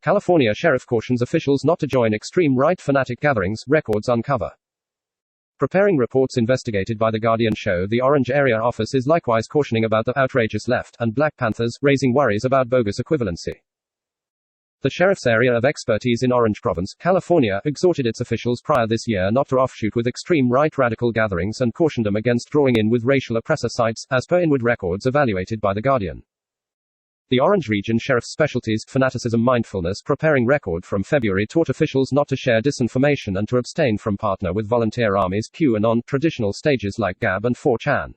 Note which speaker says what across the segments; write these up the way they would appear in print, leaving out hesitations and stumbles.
Speaker 1: California sheriff cautions officials not to join extreme right fanatic gatherings, records uncover. Preparing reports investigated by The Guardian show the Orange area office is likewise cautioning about the outrageous left and Black Panthers, raising worries about bogus equivalency. The sheriff's area of expertise in Orange Province, California, exhorted its officials prior this year not to offshoot with extreme right radical gatherings and cautioned them against drawing in with racial oppressor sites, as per inward records evaluated by The Guardian. The Orange Region Sheriff's Specialties, Fanaticism Mindfulness Preparing Record from February taught officials not to share disinformation and to abstain from partner with volunteer armies, QAnon, traditional stages like Gab and 4chan.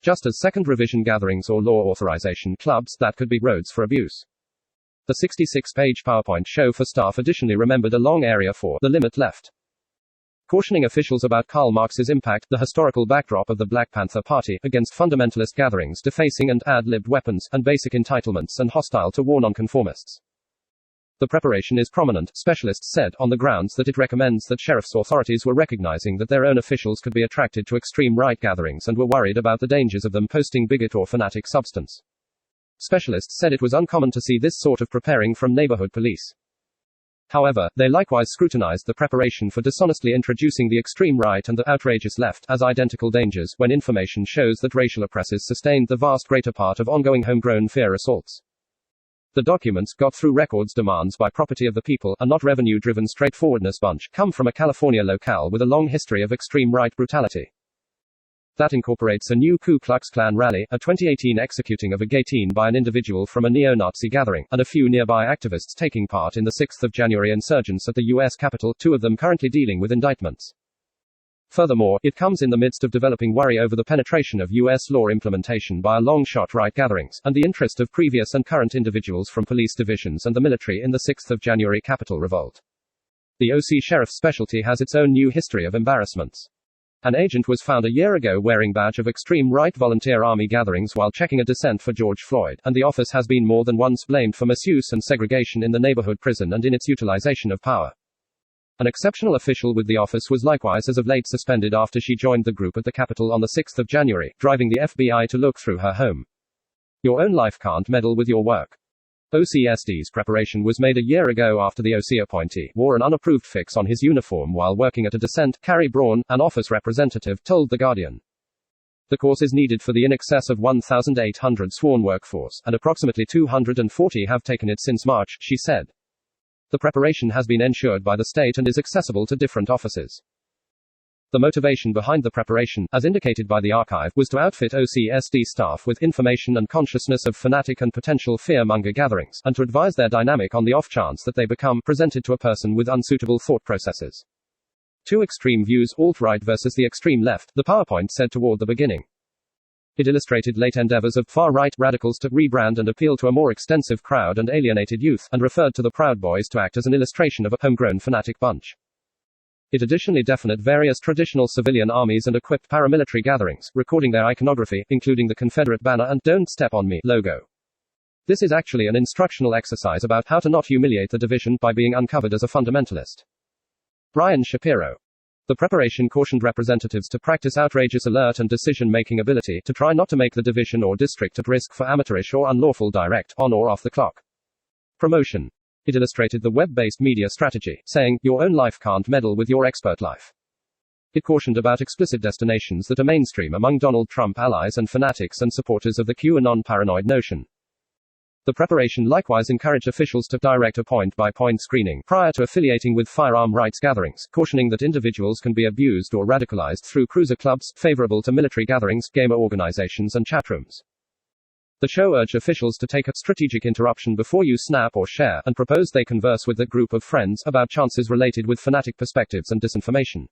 Speaker 1: Just as second revision gatherings or law authorization clubs that could be roads for abuse. The 66-page PowerPoint show for staff additionally remembered a long area for the limit left. Cautioning officials about Karl Marx's impact, the historical backdrop of the Black Panther Party, against fundamentalist gatherings defacing and ad-libbed weapons, and basic entitlements and hostile to war nonconformists. The preparation is prominent, specialists said, on the grounds that it recommends that sheriff's authorities were recognizing that their own officials could be attracted to extreme right gatherings and were worried about the dangers of them posting bigot or fanatic substance. Specialists said it was uncommon to see this sort of preparing from neighborhood police. However, they likewise scrutinized the preparation for dishonestly introducing the extreme right and the outrageous left as identical dangers when information shows that racial oppressors sustained the vast greater part of ongoing homegrown fear assaults. The documents, got through records demands by property of the people, a not revenue-driven straightforwardness bunch, come from a California locale with a long history of extreme right brutality. That incorporates a new Ku Klux Klan rally, a 2018 executing of a gay teen by an individual from a neo-Nazi gathering, and a few nearby activists taking part in the 6th of January insurgents at the U.S. Capitol, 2 of them currently dealing with indictments. Furthermore, it comes in the midst of developing worry over the penetration of U.S. law implementation by a long-shot right gatherings, and the interest of previous and current individuals from police divisions and the military in the 6th of January Capitol revolt. The OC Sheriff's Specialty has its own new history of embarrassments. An agent was found a year ago wearing badge of extreme right volunteer army gatherings while checking a dissent for George Floyd, and the office has been more than once blamed for misuse and segregation in the neighborhood prison and in its utilization of power. An exceptional official with the office was likewise as of late suspended after she joined the group at the Capitol on the 6th of January, driving the FBI to look through her home. Your own life can't meddle with your work. OCSD's preparation was made a year ago after the OC appointee wore an unapproved fix on his uniform while working at a dissent. Carrie Braun, an office representative, told The Guardian. The course is needed for the in excess of 1,800 sworn workforce, and approximately 240 have taken it since March, she said. The preparation has been ensured by the state and is accessible to different offices. The motivation behind the preparation, as indicated by the archive, was to outfit OCSD staff with information and consciousness of fanatic and potential fear-monger gatherings, and to advise their dynamic on the off chance that they become presented to a person with unsuitable thought processes. Two extreme views, alt-right versus the extreme left, the PowerPoint said toward the beginning. It illustrated late endeavors of far-right radicals to rebrand and appeal to a more extensive crowd and alienated youth, and referred to the Proud Boys to act as an illustration of a homegrown fanatic bunch. It additionally defined various traditional civilian armies and equipped paramilitary gatherings, recording their iconography, including the Confederate banner and "Don't Step on Me" logo. This is actually an instructional exercise about how to not humiliate the division by being uncovered as a fundamentalist. Brian Shapiro. The preparation cautioned representatives to practice outrageous alert and decision-making ability, to try not to make the division or district at risk for amateurish or unlawful direct, on or off the clock promotion. It illustrated the web-based media strategy, saying, your own life can't meddle with your expert life. It cautioned about explicit destinations that are mainstream among Donald Trump allies and fanatics and supporters of the QAnon paranoid notion. The preparation likewise encouraged officials to direct a point-by-point screening prior to affiliating with firearm rights gatherings, cautioning that individuals can be abused or radicalized through cruiser clubs, favorable to military gatherings, gamer organizations and chatrooms. The show urged officials to take a strategic interruption before you snap or share, and proposed they converse with a group of friends about chances related with fanatic perspectives and disinformation.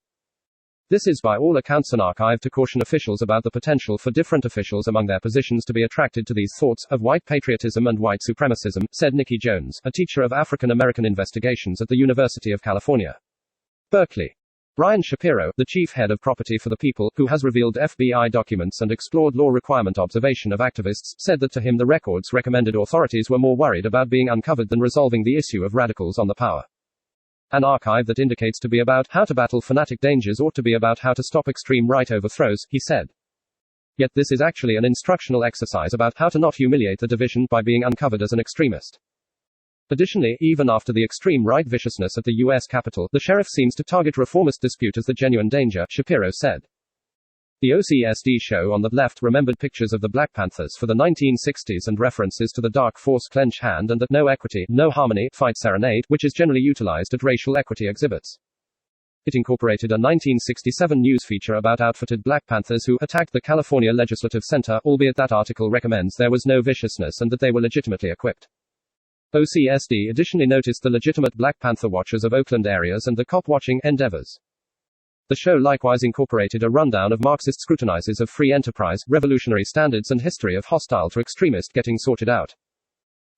Speaker 1: This is by all accounts an archive to caution officials about the potential for different officials among their positions to be attracted to these thoughts of white patriotism and white supremacism, said Nikki Jones, a teacher of African American investigations at the University of California, Berkeley. Brian Shapiro, the chief head of Property for the People, who has revealed FBI documents and explored law requirement observation of activists, said that to him the records recommended authorities were more worried about being uncovered than resolving the issue of radicals on the power. An archive that indicates to be about how to battle fanatic dangers ought to be about how to stop extreme right overthrows, he said. Yet this is actually an instructional exercise about how to not humiliate the division by being uncovered as an extremist. Additionally, even after the extreme right viciousness at the U.S. Capitol, the sheriff seems to target reformist dispute as the genuine danger, Shapiro said. The OCSD show on the left remembered pictures of the Black Panthers for the 1960s and references to the Dark Force clench hand and the No Equity, No Harmony fight serenade, which is generally utilized at racial equity exhibits. It incorporated a 1967 news feature about outfitted Black Panthers who attacked the California Legislative Center, albeit that article recommends there was no viciousness and that they were legitimately equipped. OCSD additionally noticed the legitimate Black Panther watchers of Oakland areas and the cop-watching endeavors. The show likewise incorporated a rundown of Marxist scrutinizes of free enterprise, revolutionary standards and history of hostile to extremist getting sorted out.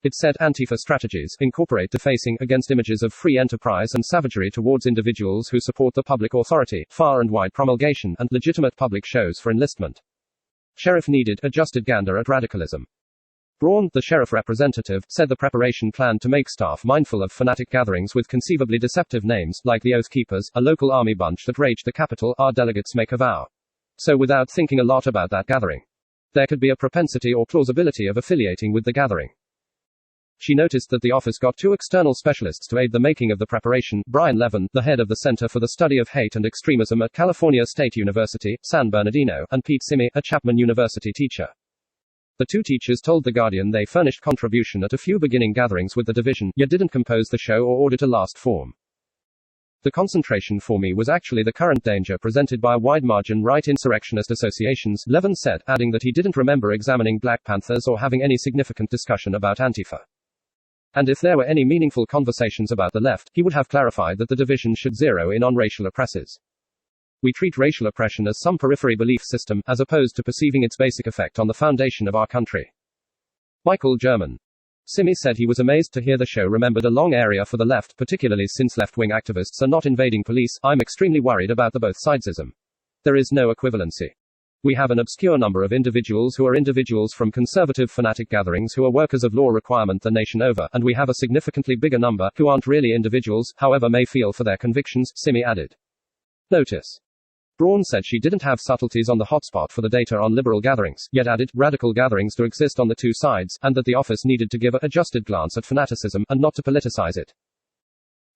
Speaker 1: It said Antifa strategies incorporate defacing against images of free enterprise and savagery towards individuals who support the public authority, far and wide promulgation, and legitimate public shows for enlistment. Sheriff needed adjusted gander at radicalism. Braun, the sheriff representative, said the preparation planned to make staff mindful of fanatic gatherings with conceivably deceptive names, like the Oath Keepers, a local army bunch that raged the Capitol, our delegates make a vow. So without thinking a lot about that gathering, there could be a propensity or plausibility of affiliating with the gathering. She noticed that the office got 2 external specialists to aid the making of the preparation, Brian Levin, the head of the Center for the Study of Hate and Extremism at California State University, San Bernardino, and Pete Simi, a Chapman University teacher. The 2 teachers told The Guardian they furnished contribution at a few beginning gatherings with the division, yet didn't compose the show or order to last form. The concentration for me was actually the current danger presented by wide-margin right insurrectionist associations, Levin said, adding that he didn't remember examining Black Panthers or having any significant discussion about Antifa. And if there were any meaningful conversations about the left, he would have clarified that the division should zero in on racial oppressors. We treat racial oppression as some periphery belief system, as opposed to perceiving its basic effect on the foundation of our country. Michael German. Simi said he was amazed to hear the show remembered a long area for the left, particularly since left-wing activists are not invading police. I'm extremely worried about the both sidesism. There is no equivalency. We have an obscure number of individuals who are individuals from conservative fanatic gatherings who are workers of law requirement the nation over, and we have a significantly bigger number who aren't really individuals, however may feel for their convictions, Simi added. Notice. Braun said she didn't have subtleties on the hotspot for the data on liberal gatherings, yet added, radical gatherings do exist on the 2 sides, and that the office needed to give an adjusted glance at fanaticism, and not to politicize it.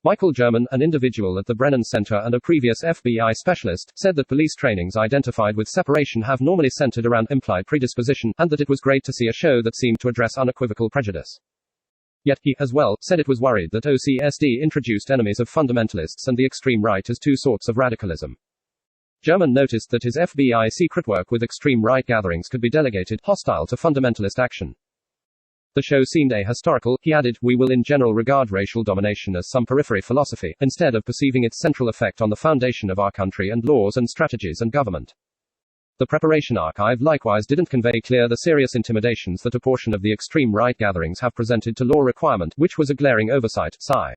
Speaker 1: Michael German, an individual at the Brennan Center and a previous FBI specialist, said that police trainings identified with separation have normally centered around implied predisposition, and that it was great to see a show that seemed to address unequivocal prejudice. Yet, he, as well, said it was worried that OCSD introduced enemies of fundamentalists and the extreme right as 2 sorts of radicalism. German noticed that his FBI secret work with extreme right gatherings could be delegated, hostile to fundamentalist action. The show seemed ahistorical, he added, we will in general regard racial domination as some periphery philosophy, instead of perceiving its central effect on the foundation of our country and laws and strategies and government. The preparation archive likewise didn't convey clear the serious intimidations that a portion of the extreme right gatherings have presented to law requirement, which was a glaring oversight, sigh.